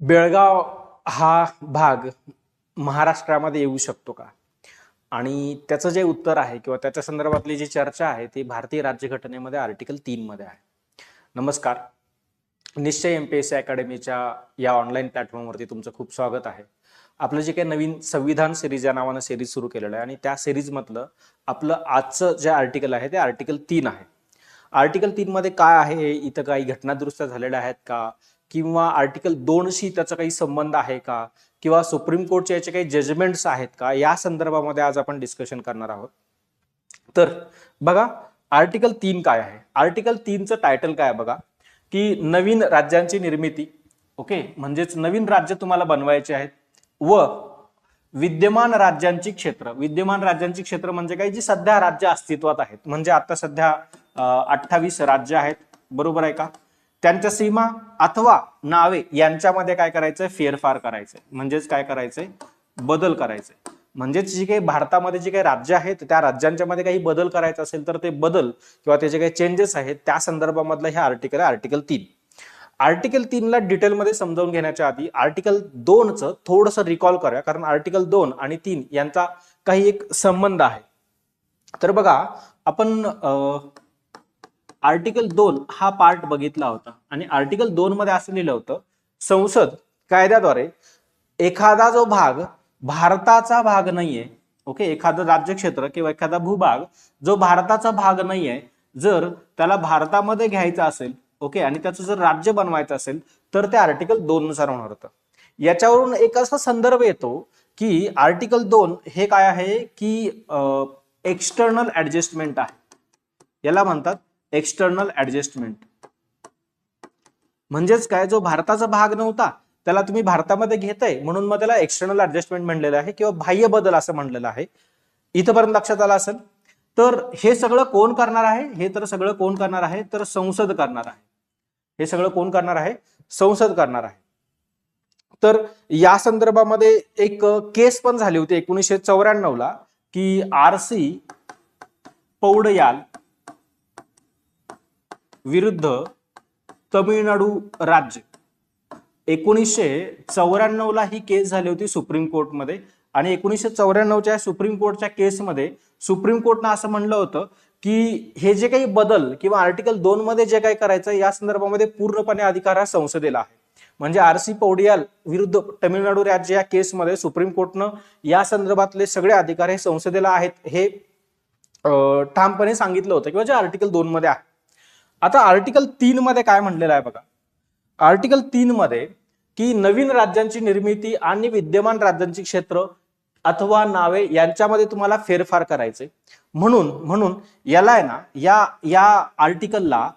बेळगाव हा भाग महाराष्ट्रामध्ये येऊ शकतो का? आणि त्याचं जे उत्तर आहे किंवा त्याच्या संदर्भातली जी चर्चा आहे ती भारतीय राज्यघटनेमध्ये आर्टिकल 3 मध्ये आहे. नमस्कार. निश्चय एमपीएससी अकॅडमीच्या या ऑनलाईन प्लॅटफॉर्मवरती तुमचं खूप स्वागत आहे. आपलं जे काही नवीन संविधान सिरीज या नावानं सिरीज सुरू केलेलं आहे आणि त्या सिरीज मधलं आपलं आजचं जे आर्टिकल आहे ते आर्टिकल 3 आहे. आर्टिकल 3 मध्ये काय आहे, इथं काही घटनादुरुस्त्या झालेल्या आहेत का, किंवा आर्टिकल 2 शी त्याचा काही संबंध आहे का, किंवा सुप्रीम कोर्टचे याचे काही जजमेंट्स आहेत का, या संदर्भामध्ये आज आपण डिस्कशन करणार आहोत. तर बघा, आर्टिकल 3 काय आहे. आर्टिकल 3चं टायटल काय आहे बघा, की नवीन राज्यांची निर्मिती. ओके, म्हणजेच नवीन राज्य तुम्हाला बनवायचे आहेत व विद्यमान राज्यांची क्षेत्र. विद्यमान राज्यांची क्षेत्र म्हणजे काही जी सध्या राज्य अस्तित्वात आहेत, म्हणजे आता सध्या 28 राज्य आहेत, बरोबर आहे का. त्यांच्या सीमा अथवा नावे यांच्यामध्ये काय करायचंय, फेरफार करायचंय. म्हणजेच काय करायचंय, बदल करायचे. म्हणजेच जी काही भारतामध्ये जी काही राज्य आहेत त्या राज्यांच्या मध्ये काही बदल करायचा असेल तर ते बदल किंवा त्याचे काही चेंजेस आहेत त्या संदर्भामधलं हे आर्टिकल आहे, आर्टिकल 3. आर्टिकल 3 ला डिटेलमध्ये समजावून घेण्याच्या आधी आर्टिकल 2 चं थोडंसं रिकॉल करूया, कारण आर्टिकल 2 आणि 3 यांचा काही एक संबंध आहे. तर बघा, आपण आर्टिकल 2 हा पार्ट बघितला होता आणि आर्टिकल 2 मध्ये असं लिहिलं होतं, संसद कायद्याद्वारे एखादा जो भाग भारताचा भाग नाहीये, ओके, एखादं राज्यक्षेत्र किंवा एखादा भूभाग जो भारताचा भाग नाहीये, जर त्याला भारतामध्ये घ्यायचा असेल, ओके, आणि त्याचं जर राज्य बनवायचं असेल तर ते आर्टिकल 2 नुसार होणार होतं. याच्यावरून एक असा संदर्भ येतो की आर्टिकल 2 हे काय आहे की एक्सटर्नल ऍडजस्टमेंट आहे. याला म्हणतात एक्सटर्नल ऍडजस्टमेंट. म्हणजेच काय, जो भारताचा भाग नव्हता त्याला तुम्ही भारतामध्ये घेताय म्हणून मग त्याला एक्सटर्नल ऍडजस्टमेंट म्हणलेलं आहे किंवा बाह्य बदल असं म्हणलेलं आहे. इथपर्यंत लक्षात आलं असेल. तर हे सगळं कोण करणार आहे, हे तर सगळं कोण करणार आहे, तर संसद करणार आहे. हे सगळं कोण करणार आहे, संसद करणार आहे. तर या संदर्भामध्ये एक केस पण झाली होती 1994 ला, की RC पौडयाल विरुद्ध तमिळनाडू राज्य. 1994 ला ही केस झाली होती सुप्रीम कोर्टमध्ये आणि 1994च्या सुप्रीम कोर्टच्या केसमध्ये सुप्रीम कोर्टनं असं म्हणलं होतं की हे जे काही बदल किंवा आर्टिकल 2 मध्ये जे काही करायचं या संदर्भामध्ये पूर्णपणे अधिकार हा संसदेला आहे. म्हणजे RC पौडियाल विरुद्ध तमिळनाडू राज्य या केसमध्ये सुप्रीम कोर्टनं या संदर्भातले सगळे अधिकार हे संसदेला आहेत हे ठामपणे सांगितलं होतं, किंवा जे आर्टिकल 2 मध्ये आहे. आता आर्टिकल 3 मध्ये काय म्हणलेलं आहे बघा. आर्टिकल 3 मध्ये की नवीन राज्यांची निर्मिती आणि विद्यमान राज्यांची क्षेत्र अथवा नावे यांच्यामध्ये तुम्हाला फेरफार करायचे. म्हणून याला आहे ना, या आर्टिकलला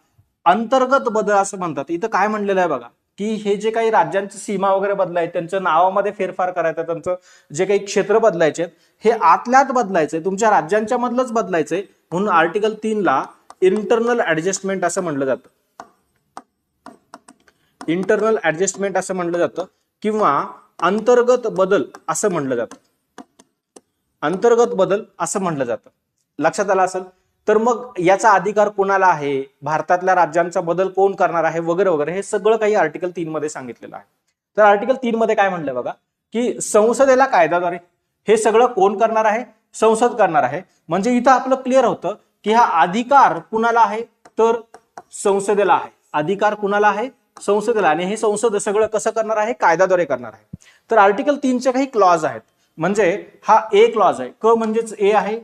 अंतर्गत बदल असं म्हणतात. इथं काय म्हणलेलं आहे बघा, की हे जे काही राज्यांची सीमा वगैरे बदलायचे, त्यांच्या नावामध्ये फेरफार करायचा, त्यांचं जे काही क्षेत्र बदलायचे हे आतल्यात बदलायचे, तुमच्या राज्यांच्या मधलंच बदलायचंय. म्हणून आर्टिकल 3 ला इंटरनल ऍडजस्टमेंट असं म्हणलं जातं. इंटरनल ऍडजस्टमेंट असं म्हणलं जातं किंवा अंतर्गत बदल असं म्हणलं जातं. अंतर्गत बदल असं म्हणलं जातं. लक्षात आलं असेल. तर मग याचा अधिकार कोणाला आहे, भारतातल्या राज्यांचा बदल कोण करणार आहे, वगैरे वगैरे, हे सगळं काही आर्टिकल 3 मध्ये सांगितलेलं आहे. तर आर्टिकल 3 मध्ये काय म्हणलंय बघा, की संसदेला कायद्याद्वारे हे सगळं कोण करणार आहे, संसद करणार आहे. म्हणजे इथं आपलं क्लिअर होतं की हा अधिकार कुणाला आहे, तर संसदेला आहे. अधिकार कुणाला आहे, संसदेला. आणि हे संसद सगळं कसं करणार आहे, कायद्याद्वारे करणार आहे. तर आर्टिकल 3 चे काही क्लॉज आहेत. म्हणजे हा ए क्लॉज आहे, क म्हणजेच ए आहे,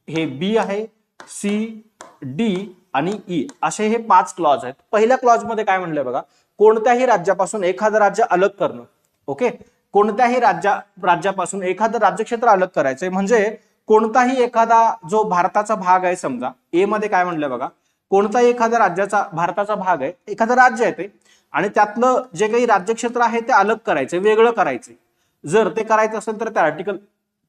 हे बी आहे, सी, डी आणि ई असे हे 5 क्लॉज आहेत. पहिल्या क्लॉज मध्ये काय म्हणलंय बघा, कोणत्याही राज्यापासून एखादं राज्य अलग करणं. ओके, कोणत्याही राज्यापासून एखादं राज्यक्षेत्र अलग करायचंय. म्हणजे कोणताही एखादा जो भारताचा भाग आहे, समजा ए मध्ये काय म्हणलंय बघा, कोणताही एखाद्या राज्याचा भारताचा भाग आहे, एखादं राज्य आहे ते, आणि त्यातलं जे काही राज्यक्षेत्र आहे ते अलग करायचे, वेगळं करायचे. जर ते करायचं असेल तर ते आर्टिकल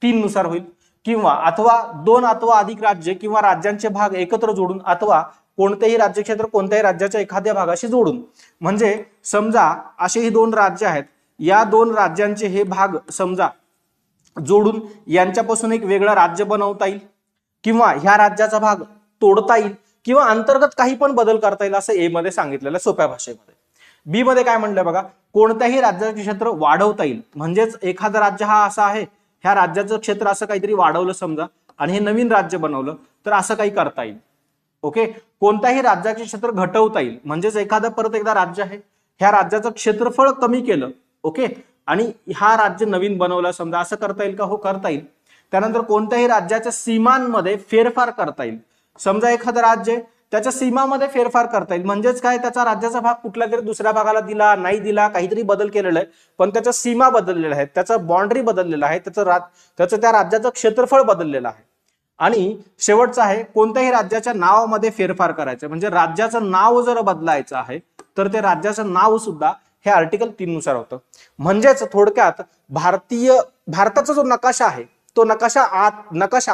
3 नुसार होईल. किंवा अथवा 2 अथवा अधिक राज्य किंवा राज्यांचे भाग एकत्र जोडून, अथवा कोणतेही राज्यक्षेत्र कोणत्याही राज्याच्या एखाद्या भागाशी जोडून. म्हणजे समजा असे ही 2 राज्य आहेत, या 2 राज्यांचे हे भाग समजा जोडून यांच्यापासून एक वेगळं राज्य बनवता येईल, किंवा ह्या राज्याचा भाग तोडता येईल, किंवा अंतर्गत काही पण बदल करता येईल असं ए मध्ये सांगितलेलं सोप्या भाषेमध्ये. बी मध्ये काय म्हणलंय बघा, कोणत्याही राज्याचे क्षेत्र वाढवता येईल. म्हणजेच एखादं राज्य हा असा आहे, ह्या राज्याचं क्षेत्र असं काहीतरी वाढवलं समजा आणि हे नवीन राज्य बनवलं तर असं काही करता येईल. ओके, कोणत्याही राज्याचे क्षेत्र घटवता येईल. म्हणजेच एखादं परत एकदा राज्य आहे, ह्या राज्याचं क्षेत्रफळ कमी केलं. ओके, आणि हा राज्य नवीन बनवला समजा, असं करता येईल का? हो, करता येईल. त्यानंतर कोणत्याही राज्याच्या सीमांमध्ये फेरफार करता येईल. समजा एखादं राज्य त्याच्या सीमामध्ये फेरफार करता येईल. म्हणजेच काय, त्याचा राज्याचा भाग कुठल्या तरी दुसऱ्या भागाला दिला, नाही दिला, काहीतरी बदल केलेला आहे, पण त्याच्या सीमा बदललेल्या आहेत, त्याचा बाउंड्री बदललेला आहे, त्याचं त्या राज्याचं क्षेत्रफळ बदललेलं आहे. आणि शेवटचं आहे, कोणत्याही राज्याच्या नावामध्ये फेरफार करायचं. म्हणजे राज्याचं नाव जर बदलायचं आहे तर ते राज्याचं नाव सुद्धा हे आर्टिकल 3 नुसार होतं. म्हणजेच थोडक्यात भारताचा जो नकाशा आहे तो नकाशा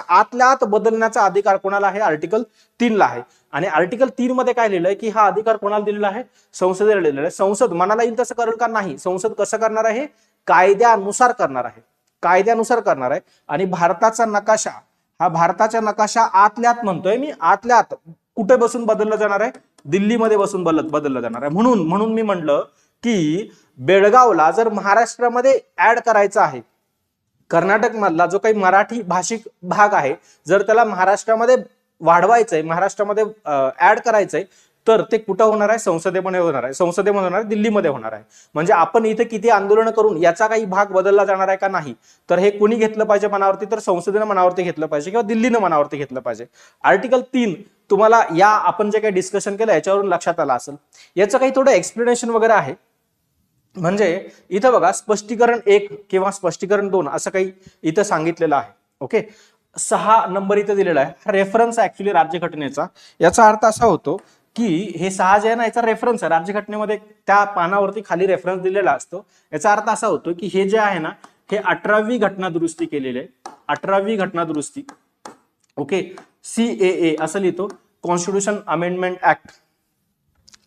आतल्या आत बदलण्याचा अधिकार कोणाला आहे? आर्टिकल 3 ला आहे. आणि आर्टिकल 3 मध्ये काय लिहिलंय की हा अधिकार कोणाला दिलेला आहे? संसदेला दिलेला आहे. संसद मनाला येईल तसं करेल का? नाही. संसद कसं करणार आहे? कायद्यानुसार करणार आहे. कायद्यानुसार करणार आहे. आणि भारताचा नकाशा, हा भारताचा नकाशा आतल्यात म्हणतोय मी, आतल्यात कुठे बसून बदलला जाणार आहे? दिल्लीमध्ये बसून बदलला जाणार आहे. म्हणून मी म्हटलं की बेळगावला जर महाराष्ट्रामध्ये ऍड करायचं आहे, कर्नाटक मधला जो काही मराठी भाषिक भाग आहे जर त्याला महाराष्ट्रामध्ये वाढवायचंय, महाराष्ट्रामध्ये ऍड करायचंय, तर ते कुठं होणार आहे? संसदेमध्ये होणार आहे. संसदेमध्ये होणार आहे, दिल्लीमध्ये होणार आहे. म्हणजे आपण इथे किती आंदोलन करून याचा काही भाग बदलला जाणार आहे का? नाही. तर हे कुणी घेतलं पाहिजे मनावरती? तर संसदेनं मनावरती घेतलं पाहिजे किंवा दिल्लीनं मनावरती घेतलं पाहिजे. आर्टिकल 3 तुम्हाला या आपण जे काही डिस्कशन केलं याच्यावरून लक्षात आलं असेल. याचं काही थोडं एक्सप्लेनेशन वगैरे आहे. म्हणजे इथं बघा, स्पष्टीकरण 1 किंवा स्पष्टीकरण 2 असं काही इथं सांगितलेलं आहे. ओके, 6 नंबर इथं दिलेला आहे. रेफरन्स ऍक्च्युली राज्यघटनेचा. याचा अर्थ असा होतो की हे 6 जे आहे ना, याचा रेफरन्स आहे राज्यघटनेमध्ये, त्या पानावरती खाली रेफरन्स दिलेला असतो. याचा अर्थ असा होतो की हे जे आहे ना, हे 18वी घटना दुरुस्ती केलेली आहे. 18वी घटना दुरुस्ती. ओके, CAA असं लिहितो, कॉन्स्टिट्यूशन अमेंडमेंट ऍक्ट.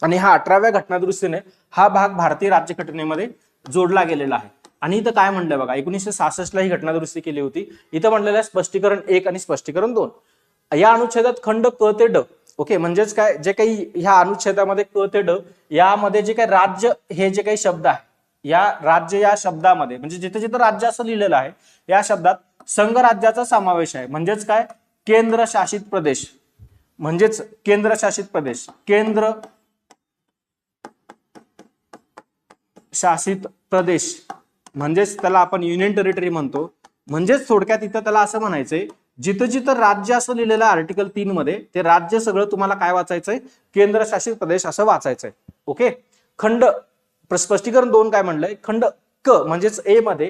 आणि हा 18व्या घटना दुरुस्तीने हा भाग भारतीय राज्यघटनेमध्ये जोडला गेलेला आहे. आणि इथं काय म्हणलंय बघा, 1966 ला ही घटना दुरुस्ती केली होती. इथं म्हणलेलं आहे स्पष्टीकरण 1 आणि स्पष्टीकरण 2. या अनुच्छेदात खंड क ते ड. ओके, म्हणजेच काय, जे काही ह्या अनुच्छेदामध्ये क ते ड यामध्ये जे काही राज्य हे जे काही शब्द आहे, या राज्य या शब्दामध्ये म्हणजे जिथे जिथे राज्य असं लिहिलेलं आहे या शब्दात संघराज्याचा समावेश आहे. म्हणजेच काय, केंद्रशासित प्रदेश. म्हणजेच केंद्रशासित प्रदेश, केंद्र शासित प्रदेश म्हणजेच त्याला आपण युनियन टेरिटरी म्हणतो. म्हणजेच थोडक्यात इथं त्याला असं म्हणायचंय, जिथं जिथं राज्य असं लिहिलेलं आहे आर्टिकल 3 मध्ये, ते राज्य सगळं तुम्हाला काय वाचायचंय? केंद्रशासित प्रदेश असं वाचायचंय. ओके, खंड स्पष्टीकरण 2 काय म्हणलंय? खंड क म्हणजेच ए मध्ये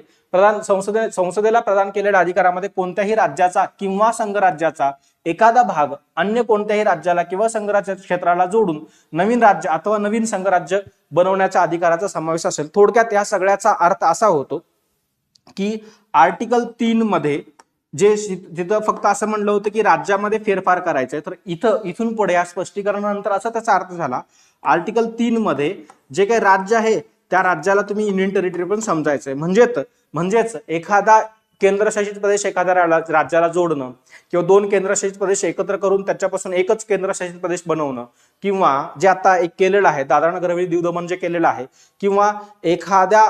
संसदेला प्रदान केलेल्या अधिकारामध्ये कोणत्याही राज्याचा किंवा संघराज्याचा एखादा भाग अन्य कोणत्याही राज्याला किंवा संघराज्य क्षेत्राला जोडून नवीन राज्य अथवा नवीन संघराज्य बनवण्याच्या अधिकाराचा समावेश असेल. थोडक्यात या सगळ्याचा अर्थ असा होतो की आर्टिकल 3 मध्ये जे तिथं फक्त असं म्हणलं होतं की राज्यामध्ये फेरफार करायचंय, तर इथून पुढे या स्पष्टीकरणानंतर असा त्याचा अर्थ झाला, आर्टिकल 3 मध्ये जे काही राज्य आहे त्या राज्याला तुम्ही युनियन टेरिटरी पण समजायचंय. म्हणजेच एखादा केंद्रशासित प्रदेश एखाद्या राज्याला जोडणं किंवा 2 केंद्रशासित प्रदेश एकत्र करून त्याच्यापासून एकच केंद्रशासित प्रदेश बनवणं, किंवा जे आता एक केलेलं आहे दादरा नगर दीव दमन जे केलेलं आहे, किंवा एखाद्या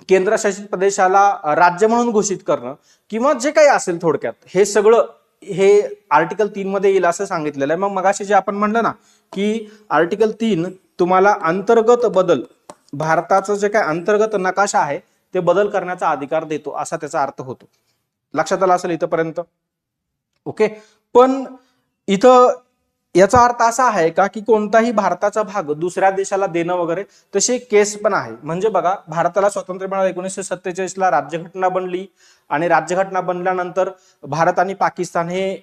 केंद्रशासित प्रदेशाला राज्य म्हणून घोषित करणं, किंवा जे काही असेल, थोडक्यात हे सगळं हे आर्टिकल 3 मध्ये येईल असं सांगितलेलं आहे. मग मगाशी जे आपण म्हणलं ना की आर्टिकल 3 तुम्हाला अंतर्गत बदल, भारताचं जे काही अंतर्गत नकाशा आहे ते बदल करण्याचा अधिकार देतो, असा त्याचा अर्थ होतो. लक्षात आलं असेल इथपर्यंत? ओके, पण इथं याचा अर्थ असा आहे का की कोणताही भारताचा भाग दुसऱ्या देशाला देणं वगैरे, तशी केस पण आहे. म्हणजे बघा, भारताला स्वातंत्र्य मिळालं 1947 ला, राज्यघटना बनली, आणि राज्यघटना बनल्यानंतर भारत आणि पाकिस्तान हे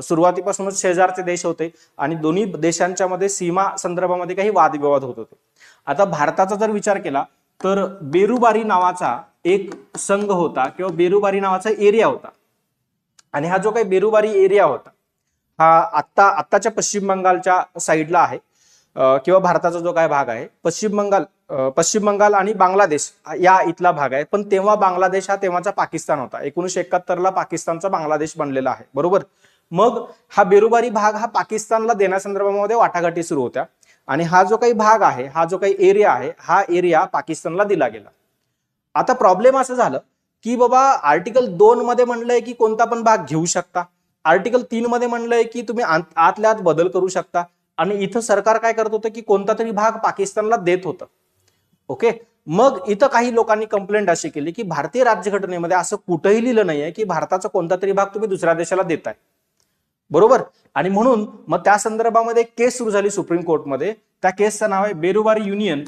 सुरुवातीपासूनच शेजारचे देश होते आणि दोन्ही देशांच्या मध्ये सीमा संदर्भामध्ये काही वादविवाद होत होते. आता भारताचा जर विचार केला तर बेरुबारी नावाचा एक संघ होता किंवा बेरुबारी नावाचा एरिया होता. आणि हा जो काही बेरुबारी एरिया होता हा आत्ताच्या पश्चिम बंगालच्या साईडला आहे, किंवा भारताचा जो काय भाग आहे पश्चिम बंगाल आणि बांगलादेश या इथला भाग आहे. पण तेव्हा बांगलादेश हा तेव्हाचा पाकिस्तान होता. 1971 ला पाकिस्तानचा बांगलादेश बनलेला आहे, बरोबर. मग हा बेरुबारी भाग हा पाकिस्तानला देण्यासंदर्भामध्ये वाटाघाटी सुरू होत्या आणि हा जो काही भाग आहे, हा जो काही एरिया आहे, हा एरिया पाकिस्तानला दिला गेला. आता प्रॉब्लेम असं झालं की बाबा आर्टिकल 2 मध्ये म्हणलंय की कोणता पण भाग घेऊ शकता, आर्टिकल 3 मध्ये म्हणलंय की तुम्ही आतल्या आत बदल करू शकता, आणि इथं सरकार काय करत होतं की कोणता तरी भाग पाकिस्तानला देत होतं. ओके, मग इथं काही लोकांनी कंप्लेंट अशी केली की भारतीय राज्यघटनेमध्ये असं कुठेही लिहिलं नाहीये की भारताचा कोणता तरी भाग तुम्ही दुसऱ्या देशाला देताय, बरोबर. आणि म्हणून मग त्या संदर्भामध्ये केस सुरू झाली सुप्रीम कोर्टमध्ये. त्या केसचं नाव आहे Berubari union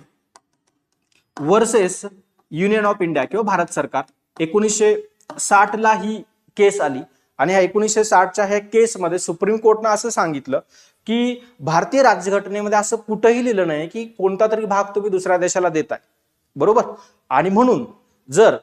versus union of India किंवा भारत सरकार. 1960 ला ही केस आली आणि ह्या 1960च्या ह्या केसमध्ये सुप्रीम कोर्टनं असं सांगितलं की भारतीय राज्यघटनेमध्ये असं कुठेही लिहिलं नाही की कोणता तरी भाग तुम्ही दुसऱ्या देशाला देताय, बरोबर. आणि म्हणून जर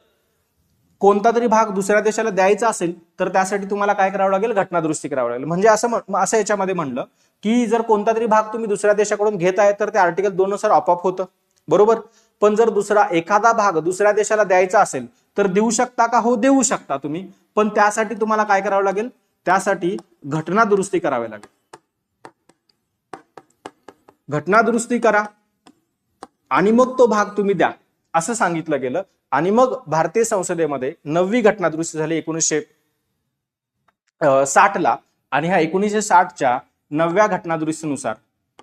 कोणता तरी भाग दुसऱ्या देशाला द्यायचा असेल तर त्यासाठी तुम्हाला काय करावं लागेल, घटनादुरुस्ती करावी लागेल. म्हणजे असं याच्यामध्ये म्हणलं की जर कोणता तरी भाग तुम्ही दुसऱ्या देशाकडून घेताय तर ते आर्टिकल 2 नुसार ऑपअप होतं, बरोबर. पण जर एखादा भाग दुसऱ्या देशाला द्यायचा असेल तर देऊ शकता का? हो, देऊ शकता तुम्ही, पण त्यासाठी तुम्हाला काय करावं लागेल, त्यासाठी घटनादुरुस्ती करावी लागेल. घटनादुरुस्ती करा आणि मग तो भाग तुम्ही द्या असं सांगितलं गेलं. आणि मग भारतीय संसदेमध्ये 9वी घटनादुरुस्ती झाली 1960 ला. आणि ह्या 1960च्या 9व्या घटनादुरुस्तीनुसार,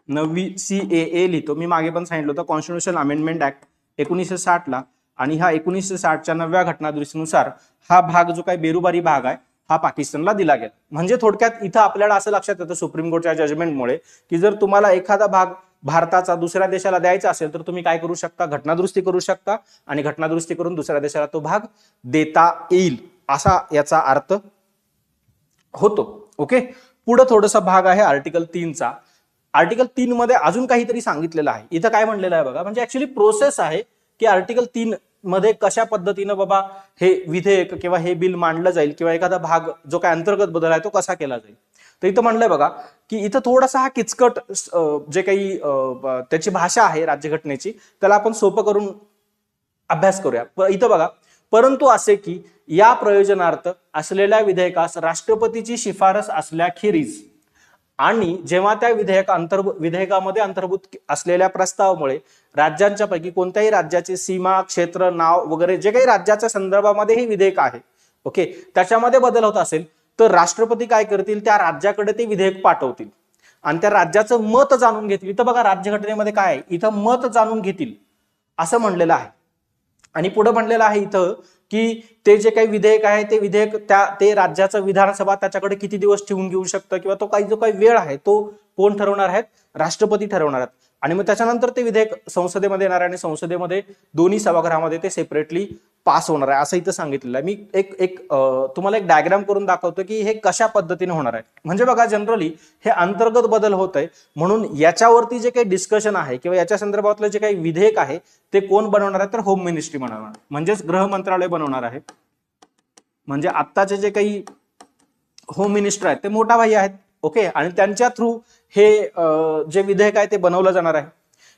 9वी CAA लिहितो मी, मागे पण सांगितलं होतं कॉन्स्टिट्यूशनल अमेंडमेंट ऍक्ट 1960 ला. आणि ह्या 1960च्या 9व्या घटनादुरुस्तीनुसार हा भाग जो काही बेरुबारी भाग आहे हा पाकिस्तानला दिला गेला. म्हणजे थोडक्यात इथं आपल्याला असं लक्षात येतं सुप्रीम कोर्टच्या जजमेंटमुळे की जर तुम्हाला एखादा भाग भारताचा दुसऱ्या देशाला द्यायचा असेल तर तुम्ही काय करू शकता, घटनादुरुस्ती करू शकता आणि घटनादुरुस्ती करून दुसऱ्या देशाला तो भाग देता येईल, असा याचा अर्थ होतो. ओके, पुढे थोडासा भाग आहे आर्टिकल 3चा. आर्टिकल 3 मध्ये अजून काहीतरी सांगितलेलं आहे. इथं काय म्हणलेलं आहे बघा, म्हणजे ऍक्च्युली प्रोसेस आहे की आर्टिकल 3 मध्ये कशा पद्धतीनं बाबा हे विधेयक किंवा हे बिल मांडलं जाईल किंवा एखादा भाग जो काय अंतर्गत बदल आहे तो कसा केला जाईल. तर इथं म्हणलंय बघा की इथं थोडासा हा किचकट जे काही त्याची भाषा आहे राज्यघटनेची त्याला आपण सोपं करून अभ्यास करूया. इथं बघा, परंतु असे की या प्रयोजनार्थ असलेल्या विधेयकास राष्ट्रपतीची शिफारस असल्याखेरीज आणि जेव्हा त्या विधेयकामध्ये अंतर्भूत असलेल्या प्रस्तावामुळे राज्यांच्या पैकी कोणत्याही राज्याची सीमा, क्षेत्र, नाव वगैरे जे काही राज्याच्या संदर्भामध्ये हे विधेयक आहे, ओके, त्याच्यामध्ये बदल होत असेल तर राष्ट्रपती काय करतील, त्या राज्याकडे ते विधेयक पाठवतील आणि त्या राज्याचं मत जाणून घेतील. इथं बघा राज्यघटनेमध्ये काय आहे, इथं मत जाणून घेतील असं म्हणलेलं आहे. आणि पुढे म्हणलेलं आहे इथं की ते जे काही विधेयक आहे ते विधेयक ते राज्याचं विधानसभा त्याच्याकडे किती दिवस ठेवून घेऊ शकतं किंवा तो जो काही वेळ आहे तो कोण ठरवणार आहेत, राष्ट्रपती ठरवणार आहेत. आणि मग त्याच्यानंतर ते विधेयक संसदेमध्ये येणार आहे आणि संसदेमध्ये दोन्ही सभागृहामध्ये ते सेपरेटली पास होणार आहे असं इथं सांगितलेलं आहे. मी एक तुम्हाला एक डायग्राम करून दाखवतो की हे कशा पद्धतीने होणार आहे. म्हणजे बघा, जनरली हे अंतर्गत बदल होत आहे म्हणून याच्यावरती जे काही डिस्कशन आहे किंवा याच्या संदर्भातलं जे काही विधेयक आहे ते कोण बनवणार आहे, तर होम मिनिस्ट्री बनवणार, म्हणजेच गृह मंत्रालय बनवणार आहे. म्हणजे आत्ताचे जे काही होम मिनिस्टर आहेत ते मोठा भाई आहेत, ओके, आणि त्यांच्या थ्रू हे जे विधेयक आहे ते बनवलं जाणार आहे.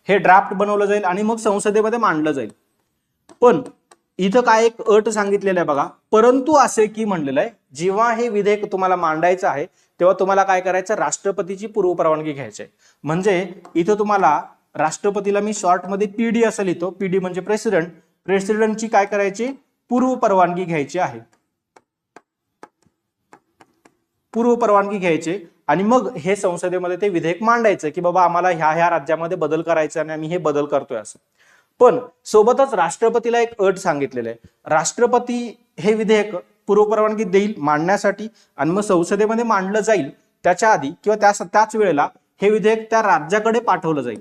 हे ड्राफ्ट बनवलं जाईल आणि मग संसदेमध्ये मांडलं जाईल. पण इथं काय एक अट सांगितलेलं आहे बघा, परंतु असे की म्हणलेलं आहे जेव्हा हे विधेयक तुम्हाला मांडायचं आहे तेव्हा तुम्हाला काय करायचं, राष्ट्रपतीची पूर्वपरवानगी घ्यायची आहे. म्हणजे इथं तुम्हाला राष्ट्रपतीला मी शॉर्ट मध्ये PD असं लिहितो, PD म्हणजे प्रेसिडेंटची काय करायची, पूर्वपरवानगी घ्यायची आहे, पूर्वपरवानगी घ्यायची. आणि मग हे संसदेमध्ये ते विधेयक मांडायचं की बाबा आम्हाला ह्या राज्यामध्ये बदल करायचा आणि आम्ही हे बदल करतोय असं. पण सोबतच राष्ट्रपतीला एक अट सांगितलेलं आहे, राष्ट्रपती हे विधेयक पूर्वपरवानगी देईल मांडण्यासाठी आणि मग संसदेमध्ये मांडलं जाईल त्याच्या आधी किंवा त्याच वेळेला हे विधेयक त्या राज्याकडे पाठवलं जाईल,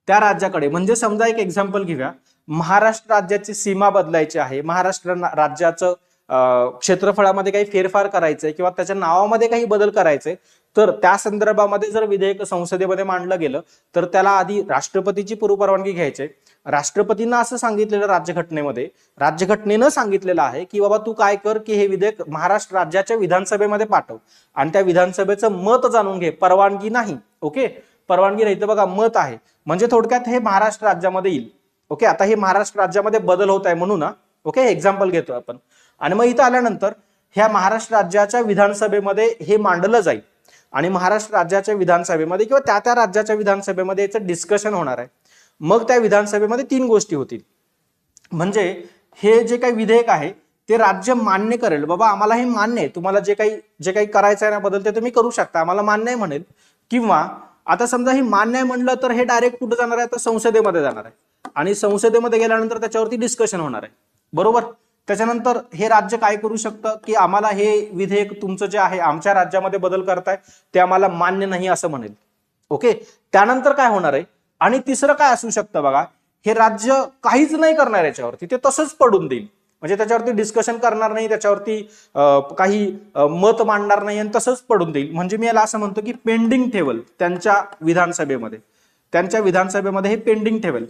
त्या राज्याकडे. म्हणजे समजा एक एक्झाम्पल घेऊया, महाराष्ट्र राज्याची सीमा बदलायची आहे, महाराष्ट्र राज्याचं क्षेत्रफळामध्ये काही फेरफार करायचंय किंवा त्याच्या नावामध्ये काही बदल करायचे, तर त्या संदर्भामध्ये जर विधेयक संसदेमध्ये मांडलं गेलं तर त्याला आधी राष्ट्रपतीची पूर्वपरवानगी घ्यायची. राष्ट्रपतींना असं सांगितलेलं राज्यघटनेनं सांगितलेलं आहे की बाबा तू काय कर की हे विधेयक महाराष्ट्र राज्याच्या विधानसभेमध्ये पाठव आणि त्या विधानसभेचं मत जाणून घे, परवानगी नाही, ओके, परवानगी नाही तर बघा मत आहे. म्हणजे थोडक्यात हे महाराष्ट्र राज्यामध्ये येईल, ओके. आता हे महाराष्ट्र राज्यामध्ये बदल होत आहे म्हणून ना, ओके, एक्झाम्पल घेतो आपण. आणि मग इथं आल्यानंतर ह्या महाराष्ट्र राज्याच्या विधानसभेमध्ये हे मांडलं जाईल. आणि महाराष्ट्र राज्याच्या विधानसभेमध्ये किंवा त्या त्या राज्याच्या विधानसभेमध्ये याचं डिस्कशन होणार आहे. मग त्या विधानसभेमध्ये 3 गोष्टी होतील. म्हणजे हे जे काही विधेयक आहे ते राज्य मान्य करेल, बाबा आम्हाला हे मान्य आहे, तुम्हाला जे काही करायचं आहे ना बदल ते तुम्ही करू शकता, आम्हाला मान्य आहे म्हणेल. किंवा आता समजा हे मान्य आहे म्हणलं तर हे डायरेक्ट कुठं जाणार आहे, तर संसदेमध्ये जाणार आहे आणि संसदेमध्ये गेल्यानंतर त्याच्यावरती डिस्कशन होणार आहे. बरोबर. त्याच्यानंतर हे राज्य काय करू शकतं की आम्हाला हे विधेयक तुमचं जे आहे आमच्या राज्यामध्ये बदल करताय ते आम्हाला मान्य नाही असं म्हणेल. ओके. त्यानंतर काय होणार आहे आणि तिसरं काय असू शकतं बघा, हे राज्य काहीच नाही करणार याच्यावरती, ते तसंच पडून देईल. म्हणजे त्याच्यावरती डिस्कशन करणार नाही, त्याच्यावरती काही मत मांडणार नाही आणि तसंच पडून देईल. म्हणजे मी याला असं म्हणतो की पेंडिंग ठेवल त्यांच्या विधानसभेमध्ये हे पेंडिंग ठेवेल.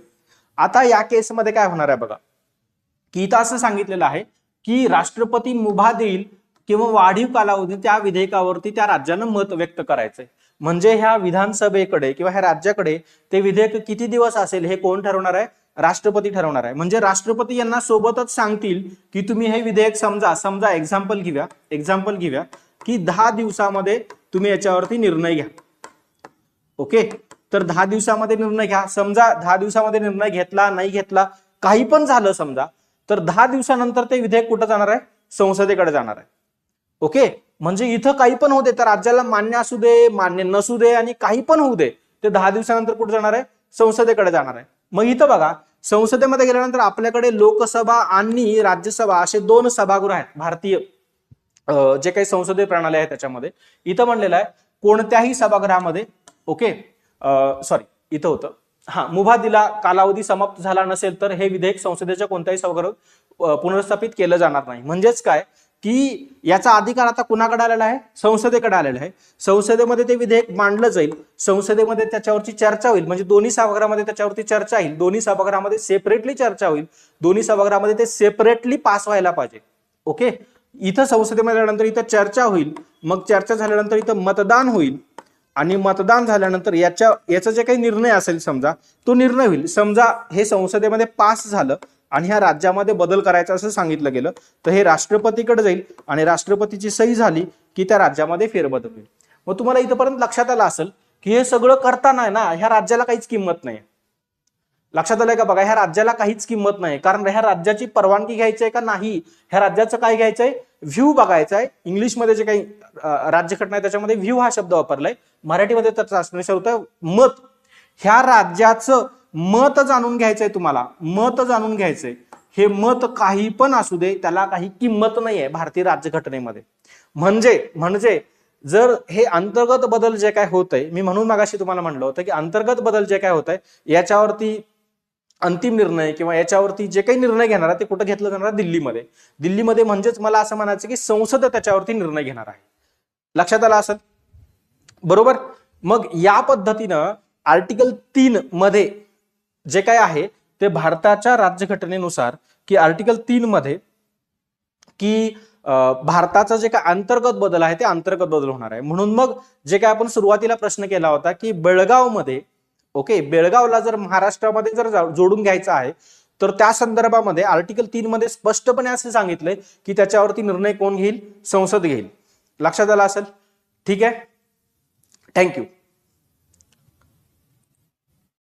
आता या केसमध्ये काय होणार आहे बघा, की इथं असं सांगितलेलं आहे की राष्ट्रपती मुभा देईल किंवा वाढीव कालावधी त्या विधेयकावरती त्या राज्यानं मत व्यक्त करायचंय. म्हणजे ह्या विधानसभेकडे किंवा ह्या राज्याकडे ते विधेयक किती दिवस असेल हे कोण ठरवणार आहे, राष्ट्रपती ठरवणार आहे. म्हणजे राष्ट्रपती यांना सोबतच सांगतील की तुम्ही हे विधेयक समजा एक्झाम्पल घेऊया की 10 दिवसामध्ये तुम्ही याच्यावरती निर्णय घ्या. ओके. तर 10 दिवसामध्ये निर्णय घ्या. समजा 10 दिवसामध्ये निर्णय घेतला नाही घेतला काही पण झालं समजा, तर 10 दिवसानंतर ते विधेयक कुठं जाणार आहे, संसदेकडे जाणार आहे. ओके. म्हणजे इथं काही पण होऊ दे, तर राज्याला मान्य असू दे मान्य नसू दे आणि काही पण होऊ दे, ते 10 दिवसानंतर कुठे जाणार आहे, संसदेकडे जाणार आहे. मग इथं बघा संसदेमध्ये गेल्यानंतर आपल्याकडे लोकसभा आणि राज्यसभा असे 2 सभागृह आहेत भारतीय जे काही संसदीय प्रणाली आहे त्याच्यामध्ये. इथं म्हणलेलं आहे कोणत्याही सभागृहामध्ये, ओके सॉरी इथं होतं मुभा दिला कालावधी समाप्त झाला नसेल तर हे विधेयक संसदेच्या कोणत्याही सभागृहात पुनर्स्थापित केलं जाणार नाही. म्हणजेच काय की याचा अधिकार आता कुणाकडे आलेला आहे, संसदेकडे आलेला आहे. संसदेमध्ये ते विधेयक मांडलं जाईल, संसदेमध्ये त्याच्यावरची चर्चा होईल. म्हणजे दोन्ही सभागृहामध्ये त्याच्यावरती चर्चा होईल, दोन्ही सभागृहामध्ये सेपरेटली चर्चा होईल, दोन्ही सभागृहामध्ये ते सेपरेटली पास व्हायला पाहिजे. ओके. इथं संसदेमध्ये आल्यानंतर इथं चर्चा होईल, मग चर्चा झाल्यानंतर इथं मतदान होईल आणि मतदान झाल्यानंतर याचा जे काही निर्णय असेल समजा तो निर्णय होईल. समजा हे संसदेमध्ये पास झालं आणि ह्या राज्यामध्ये बदल करायचा असं सांगितलं गेलं तर हे राष्ट्रपतीकडे जाईल आणि राष्ट्रपतीची सही झाली की त्या राज्यामध्ये फेरबदल होईल. मग तुम्हाला इथपर्यंत लक्षात आलं असेल की हे सगळं करताना ना ह्या राज्याला काहीच किंमत नाही. लक्षात आलंय का बघा, ह्या राज्याला काहीच किंमत नाही, कारण ह्या राज्याची परवानगी घ्यायची आहे का नाही, ह्या राज्याचं काय घ्यायचंय, व्ह्यू बघायचा आहे. इंग्लिशमध्ये जे काही राज्यघटना आहे त्याच्यामध्ये व्ह्यू हा शब्द वापरलाय, मराठीमध्ये तर ट्रान्सलेशन होतं मत. ह्या राज्याचं मत जाणून घ्यायचंय तुम्हाला, मत जाणून घ्यायचंय. हे मत काही पण असू दे, त्याला काही किंमत नाहीये भारतीय राज्यघटनेमध्ये. म्हणजे जर हे अंतर्गत बदल जे काय होतंय, मी म्हणून मगाशी तुम्हाला म्हणलं होतं की अंतर्गत बदल जे काय होतंय याच्यावरती अंतिम निर्णय किंवा याच्यावरती जे काही निर्णय घेणार आहे ते कुठं घेतलं जाणार आहे, दिल्लीमध्ये. म्हणजेच मला असं म्हणायचं की संसद त्याच्यावरती निर्णय घेणार आहे. लक्षात आलं असेल, बरोबर. मग या पद्धतीनं आर्टिकल 3 मध्ये जे काय आहे ते भारताच्या राज्यघटनेनुसार की आर्टिकल 3 मध्ये की भारताचा जे काय अंतर्गत बदल आहे ते अंतर्गत बदल होणार आहे. म्हणून मग जे काय आपण सुरुवातीला प्रश्न केला होता की बेळगावमध्ये, ओके, बेळगावला जर महाराष्ट्रामध्ये जर जोडून घ्यायचं आहे तर त्या संदर्भामध्ये आर्टिकल 3 मध्ये स्पष्टपणे असं सांगितलंय की त्याच्यावरती निर्णय कोण घेईल, संसद घेईल. लक्षात आलं असेल. ठीक आहे, थँक्यू.